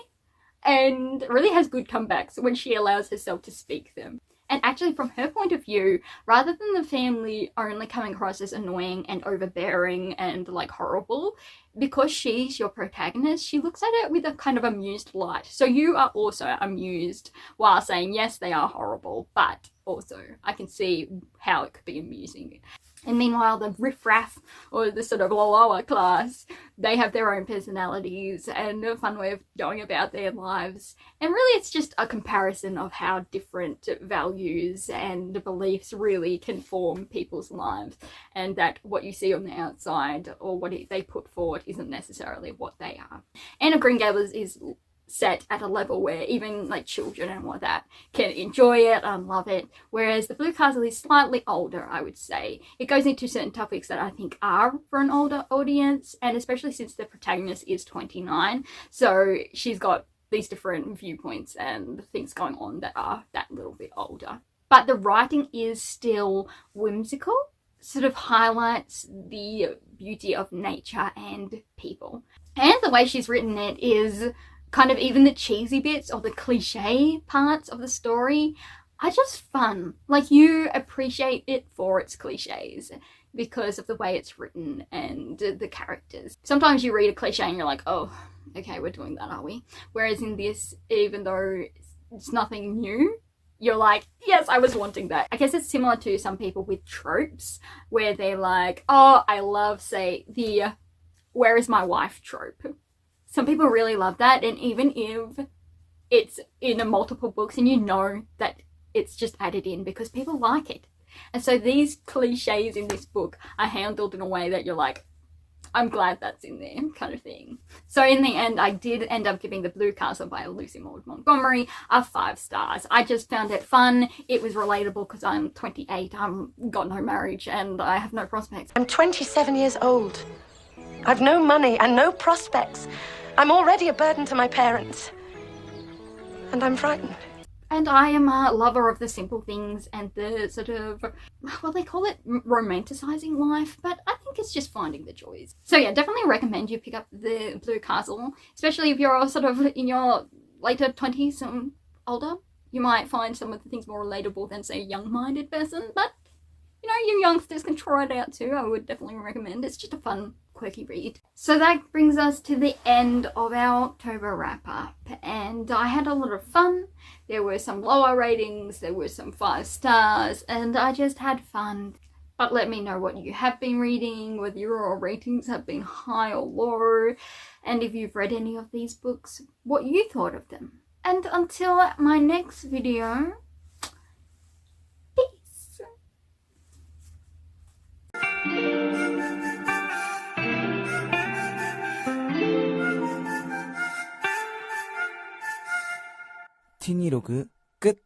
and really has good comebacks when she allows herself to speak them. And actually, from her point of view, rather than the family only coming across as annoying and overbearing and like horrible, because she's your protagonist, she looks at it with a kind of amused light. So you are also amused while saying, yes, they are horrible, but also I can see how it could be amusing. And meanwhile, the riffraff, or the sort of lower class, they have their own personalities and a fun way of going about their lives. And really, it's just a comparison of how different values and beliefs really can form people's lives. And that what you see on the outside, or what they put forward, isn't necessarily what they are. Anne of Green Gables is set at a level where even like children and what that can enjoy it and love it, whereas the Blue Castle is slightly older, I would say. It goes into certain topics that I think are for an older audience, and especially since the protagonist is 29, so she's got these different viewpoints and things going on that are that little bit older. But the writing is still whimsical, sort of highlights the beauty of nature and people. And the way she's written it is kind of, even the cheesy bits or the cliche parts of the story are just fun. Like, you appreciate it for its cliches because of the way it's written and the characters. Sometimes you read a cliche and you're like, oh, okay, we're doing that, are we? Whereas in this, even though it's nothing new, you're like, yes, I was wanting that. I guess it's similar to some people with tropes where they're like, oh, I love, say, the where is my wife trope. Some people really love that, and even if it's in multiple books and you know that it's just added in because people like it. And so these cliches in this book are handled in a way that you're like, I'm glad that's in there, kind of thing. So in the end, I did end up giving The Blue Castle by Lucy Maud Montgomery a 5 stars. I just found it fun. It was relatable because I'm 28, I've got no marriage, and I have no prospects. I'm 27 years old. I've no money and no prospects. I'm already a burden to my parents. And I'm frightened. And I am a lover of the simple things and the sort of, well, they call it romanticizing life, but I think it's just finding the joys. So yeah, definitely recommend you pick up The Blue Castle, especially if you're sort of in your later 20s and older. You might find some of the things more relatable than, say, a young-minded person, but you know, you youngsters can try it out too. I would definitely recommend. It's just a fun, quirky read. So that brings us to the end of our October wrap-up, and I had a lot of fun. There were some lower ratings, there were some 5 stars, and I just had fun. But let me know what you have been reading, whether your ratings have been high or low, and if you've read any of these books, what you thought of them. And until my next video, peace! 티니로그 끝.